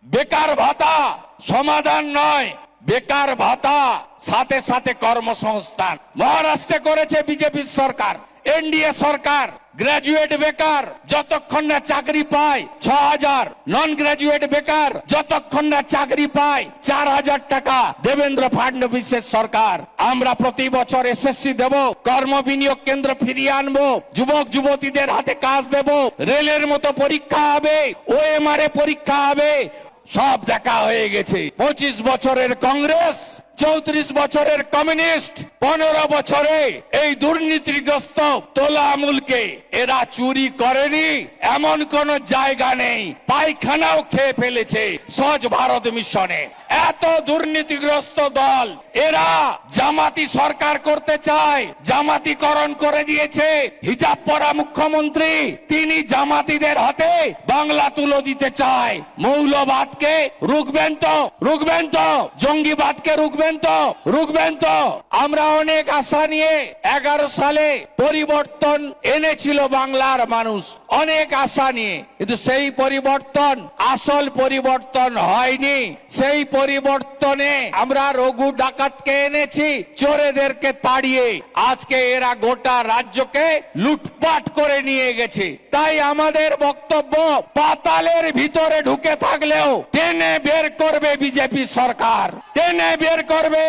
বেকার ভাতা সমাধান নয়, বেকার ভাতা সাথে সাথে কর্মসংস্থান। মহারাষ্ট্রে করেছে বিজেপি সরকার, এনডিএ সরকার। গ্রাজুয়েট বেকার যতক্ষণ না চাকরি পায় 6,000, নন গ্রাজুয়েট বেকার যতক্ষণ না চাকরি পায় 4,000 টাকা দেবেন্দ্র ফাডনবিসের সরকার। আমরা প্রতি বছর এসএসসি দেব, কর্ম বিনিয়োগ কেন্দ্র ফিরিয়ে আনবো, যুবক যুবতীদের হাতে কাজ দেব, রেলের মতো পরীক্ষা হবে, ওএমআর পরীক্ষা হবে। সব দেখা হয়ে গেছে। 25 বছরের কংগ্রেস, 34 বছরের কমিউনিস্ট, 15 বছরে এই দুর্নীতিগ্রস্ত তোলা আমুলকে এরা চুরি করেনি এমন কোন জায়গা নেই। পায়খানাও খেয়ে ফেলেছে স্বচ্ছ ভারত মিশনে। এত দুর্নীতিগ্রস্ত দল, এরা জামাতি সরকার করতে চায়, জামাতিকরণ করে দিয়েছে। হিজাব পরা মুখ্যমন্ত্রী, তিনি জামাতিদের হাতে বাংলা তুলে দিতে চায়। মৌলবাদকে রুখবেন তো, রুখবেন তো, জঙ্গিবাদকে রুখবেন তো, রুখবেন তো। আমরা অনেক আশা নিয়ে 11 সালে পরিবর্তন এনেছিল বাংলার মানুষ, অনেক আশা নিয়ে, কিন্তু সেই পরিবর্তন আসল পরিবর্তন হয়নি। সেই পরিবর্তনে আমরা রঘু ডাকাতকে এনেছি, চোরেদেরকে তাড়িয়ে আজকে এরা গোটা রাজ্যকে লুটপাট করে নিয়ে গেছে। তাই আমাদের বক্তব্য, পাতালের ভিতরে ঢুকে থাকলেও টেনে বের করবে বিজেপি সরকার, টেনে বের করবে।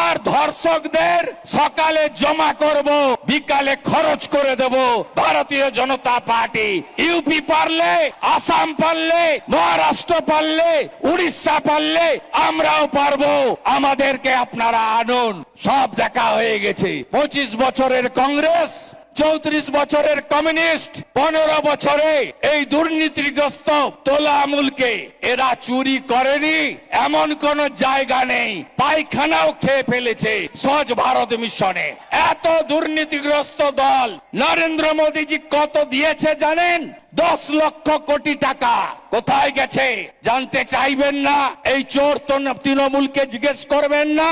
আর ধর্ষকদের সকালে জমা করব, বিকালে খরচ করে দেব ভারতীয় জনতা পার্টি। ইউপি পারলে, আসাম পারলে, মহারাষ্ট্র পারলে, উড়িষ্যা পারলে আমরাও পারবো। আমাদেরকে আপনারা আনুন। সব দেখা হয়ে গেছে। 25 বছরের কংগ্রেস, 34 বছরের কমিউনিস্ট, 15 বছরে এই দুর্নীতিগ্রস্ত তোলা আমুলকে এরা চুরি করেনি এমন কোন জায়গা নেই। পায়খানাও খেয়ে ফেলেছে স্বচ্ছ ভারত মিশনে। এত দুর্নীতিগ্রস্ত দল। নরেন্দ্র মোদীজি কত দিয়েছে জানেন? 10 লক্ষ কোটি টাকা। কোথায় গেছে জানতে চাইবেন না? এই চোর তো তৃণমূলকে জিজ্ঞেস করবেন না?